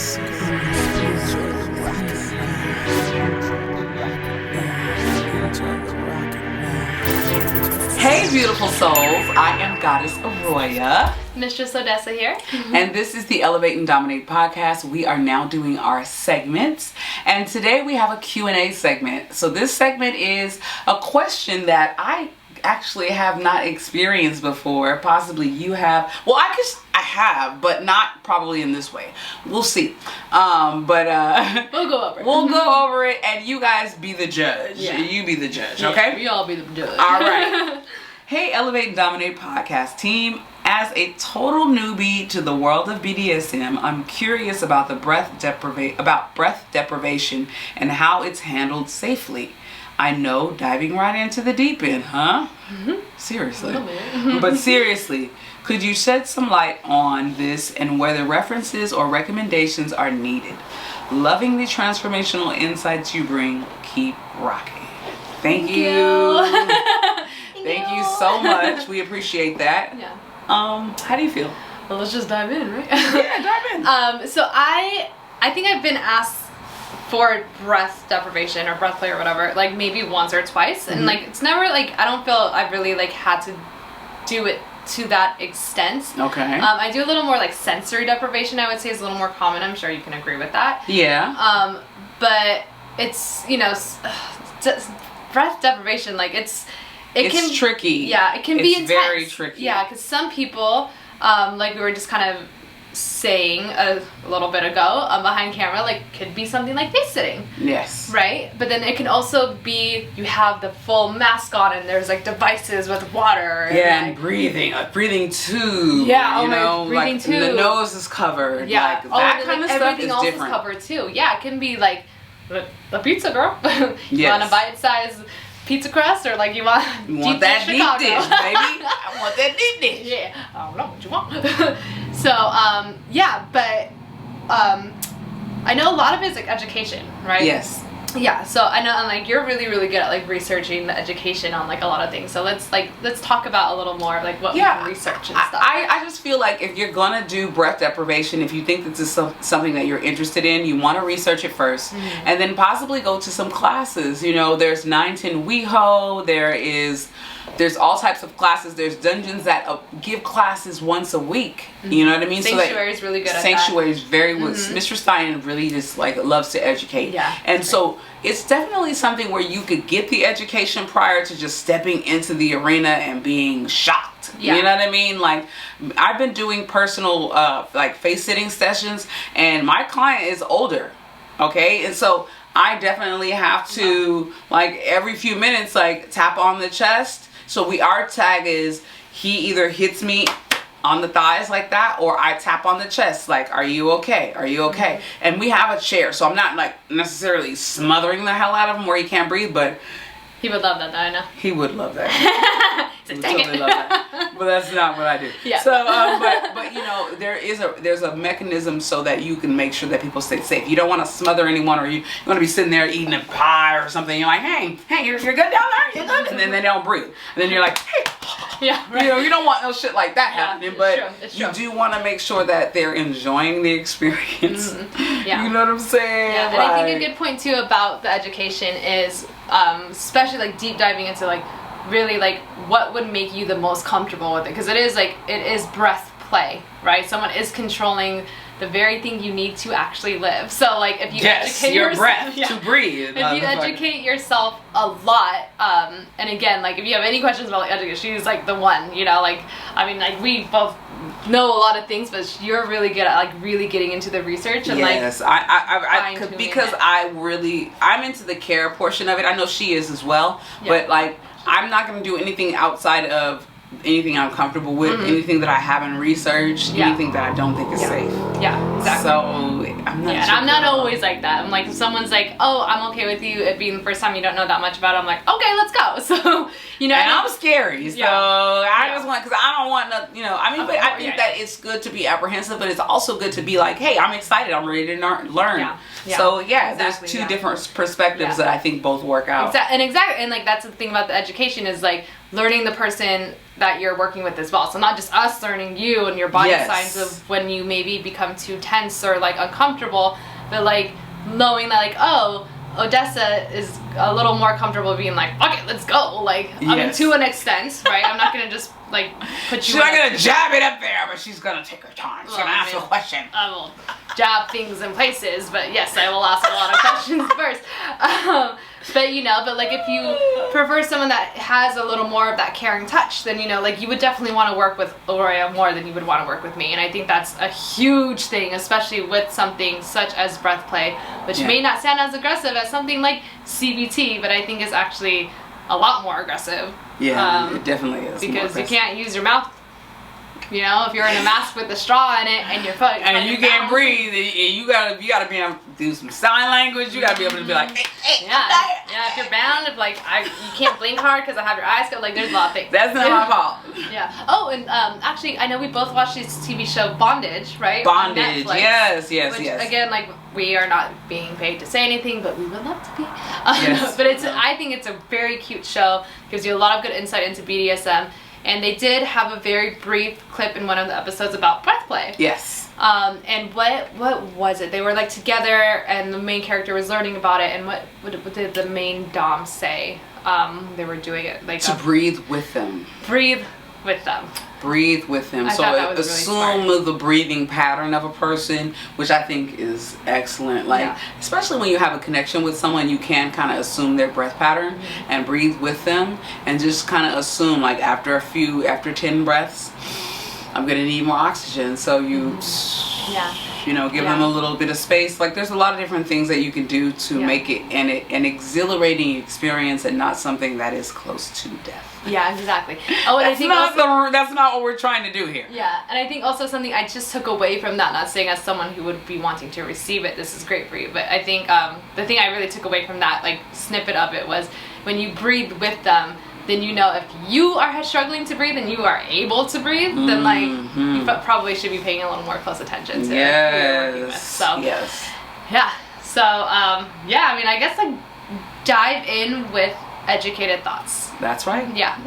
Hey beautiful souls, I am Goddess Aroya. Mistress Odessa here. And this is the Elevate and Dominate podcast. We are now doing our segments. And today we have a Q&A segment. So this segment is a question that I actually have not experienced before. Possibly you have. Well, I have, but not probably in this way. We'll see. We'll go over it. We'll go over it and you guys be the judge. Yeah. You be the judge, Yeah, okay? we all be the judge. All right. Hey, Elevate and Dominate podcast team. As a total newbie to the world of BDSM, I'm curious about breath deprivation and how it's handled safely. I know, diving right into the deep end, huh? Mm-hmm. Seriously. But seriously, could you shed some light on this and whether references or recommendations are needed? Loving the transformational insights you bring. Keep rocking. Thank you. Thank you so much. We appreciate that. Yeah. How do you feel? Well, let's just dive in, right? Yeah, dive in. So I think I've been asked for breath deprivation or breath play or whatever, like maybe once or twice, and like it's never like I don't feel I've really like had to do it to that extent. Okay. I do a little more like sensory deprivation. I would say is a little more common. I'm sure you can agree with that. Yeah. But it's breath deprivation like it's tricky. Yeah, it can be intense. It's very tricky. Yeah, because some people, like we were just kind of saying a little bit ago behind camera, like could be something like face sitting. Yes. Right? But then it can also be you have the full mask on and there's like devices with water. Yeah, and breathing, a breathing tube. Yeah, breathing tube. The nose is covered. Yeah. Like, that kind of stuff everything is else different. is covered too. Yeah, it can be like the pizza girl. You Yes. want a bite-sized pizza crust or like you want that deep Chicago. dish, baby. I want that deep dish. Yeah, I don't know what you want. So, yeah, but I know a lot of it is like education, right? Yes. Yeah, so I know, and like you're really, really good at like researching the education on like a lot of things. So let's talk about a little more like what we can research and stuff. I just feel like if you're gonna do breath deprivation, if you think this is something that you're interested in, you want to research it first, and then possibly go to some classes. You know, there's 910 WeHo. There's all types of classes. There's dungeons that give classes once a week. You know what I mean? Sanctuary is really good at that. Sanctuary is very good. Mistress Stein really just like loves to educate. Yeah. And so it's definitely something where you could get the education prior to just stepping into the arena and being shocked. Yeah. You know what I mean? Like I've been doing personal like face sitting sessions and my client is older. Okay? And so I definitely have to like every few minutes like tap on the chest. So our tag is he either hits me on the thighs like that or I tap on the chest like, are you okay? Are you okay? And we have a chair, so I'm not like necessarily smothering the hell out of him where he can't breathe, but he would love that though, I know. He would love that. He would totally love that. But that's not what I do. Yeah. So, but you know, there's a mechanism so that you can make sure that people stay safe. You don't want to smother anyone, or you want to be sitting there eating a pie or something. You're like, hey, you're good down there, you're good, and then they don't breathe. And then you're like, hey, yeah, right. You know, you don't want no shit like that happening. But it's you true. do want to make sure that they're enjoying the experience. Yeah. You know what I'm saying? Yeah, and I think a good point too about the education is, especially like deep diving into like really like what would make you the most comfortable with it, because it is breath play, right? Someone is controlling the very thing you need to actually live. So like if you educate your yourself, breath to breathe. If you educate yourself a lot, and again, like if you have any questions about like education, she's like the one, you know, like I mean, like we both know a lot of things, but you're really good at like really getting into the research and yes, because I'm into the care portion of it. I know she is as well, but like I'm not going to do anything outside of anything I'm comfortable with, anything that I haven't researched, anything that I don't think is safe. Yeah, exactly. So I'm not. Yeah, and I'm not always like that. I'm like, if someone's like, "Oh, I'm okay with you it being the first time you don't know that much about it," I'm like, "Okay, let's go." So, you know, and I'm scary, so I just want, because I don't want to, you know. I mean, but I think that it's good to be apprehensive, but it's also good to be like, "Hey, I'm excited. I'm ready to learn." Yeah. So there's two different perspectives that I think both work out. And like that's the thing about the education is like learning the person that you're working with as well. So not just us learning you and your body Yes. signs of when you maybe become too tense or like uncomfortable, but like knowing that like, oh, Odessa is a little more comfortable being like, fuck it, let's go. Like, I mean, Yes. to an extent, right? I'm not gonna just like put you. She's in not a- gonna jab it up there, but she's gonna take her time. She's Well, gonna I ask a mean, question. I will jab things in places, but yes, I will ask a lot of questions first. But you know, but like if you prefer someone that has a little more of that caring touch, then you know, like you would definitely want to work with Aroya more than you would want to work with me. And I think that's a huge thing, especially with something such as breath play, which Yeah. may not sound as aggressive as something like CBT, but I think is actually a lot more aggressive. Yeah, it definitely is. Because you can't use your mouth. You know, if you're in a mask with a straw in it and you're and you can't breathe, and you gotta be able to do some sign language. You gotta be able to be like, hey, Yeah, if you're bound, if like you can't blink hard because I have your eyes closed, like there's a lot of things. that's not my fault. Yeah. Oh, and actually, I know we both watched this TV show Bondage, right? On Bondage, Netflix, yes, Which again, like we are not being paid to say anything, but we would love to be. Yes. But I think it's a very cute show. Gives you a lot of good insight into BDSM. And they did have a very brief clip in one of the episodes about breath play. Yes. And what was it? They were like together, and the main character was learning about it. And what did the main dom say? They were doing it like To breathe with them. breathe with them. Breathe with them. I So thought that was really assume the breathing pattern of a person, which I think is excellent. Like, Yeah. especially when you have a connection with someone, you can kind of assume their breath pattern and breathe with them, and just kind of assume like after 10 breaths, I'm gonna need more oxygen. So you, Yeah. you know, give them a little bit of space. Like, there's a lot of different things that you can do to make it an exhilarating experience and not something that is close to death. Yeah, exactly. Oh, and I That's think not also, that's not what we're trying to do here. yeah, and I think also something I just took away from that, not saying as someone who would be wanting to receive it, this is great for you, but I think the thing I really took away from that, like, snippet of it was when you breathe with them, then you know if you are struggling to breathe and you are able to breathe, then like you probably should be paying a little more close attention to who you're working with. So yes. yeah. So yeah, I mean, I guess like dive in with educated thoughts. That's right. Yeah.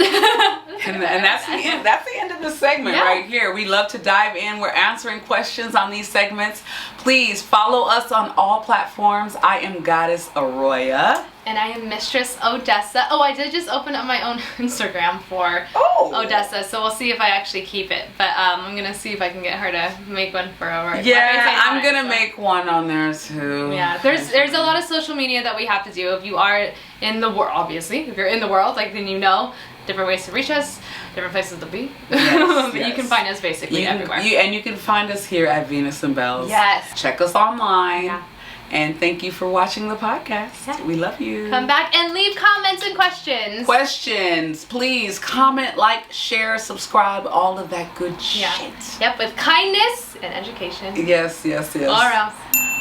And that's the end. That's the end of the segment right here. We love to dive in. We're answering questions on these segments. Please follow us on all platforms. I am Goddess Aroya. And I am Mistress Odessa. Oh, I did just open up my own Instagram for Odessa, so we'll see if I actually keep it. But I'm gonna see if I can get her to make one for Aurora. Yeah, I'm gonna make one on there too. Yeah, there's a lot of social media that we have to do. If you are in the world, obviously, if you're in the world, like then you know different ways to reach us, different places to be. Yes, But you can find us basically everywhere. And you can find us here at Venus and Bells. Yes. Check us online. Yeah. And thank you for watching the podcast. Yeah. We love you. Come back and leave comments and questions. Questions, please comment, like, share, subscribe, all of that good shit. Yep, with kindness and education. Yes. Or else.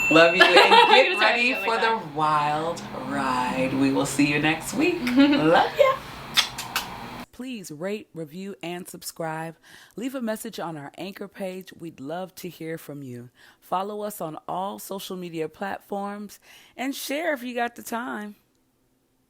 Love you, and get Gonna ready say it for like the wild ride. We will see you next week. Love ya. Please rate, review, and subscribe. Leave a message on our Anchor page. We'd love to hear from you. Follow us on all social media platforms and share if you got the time.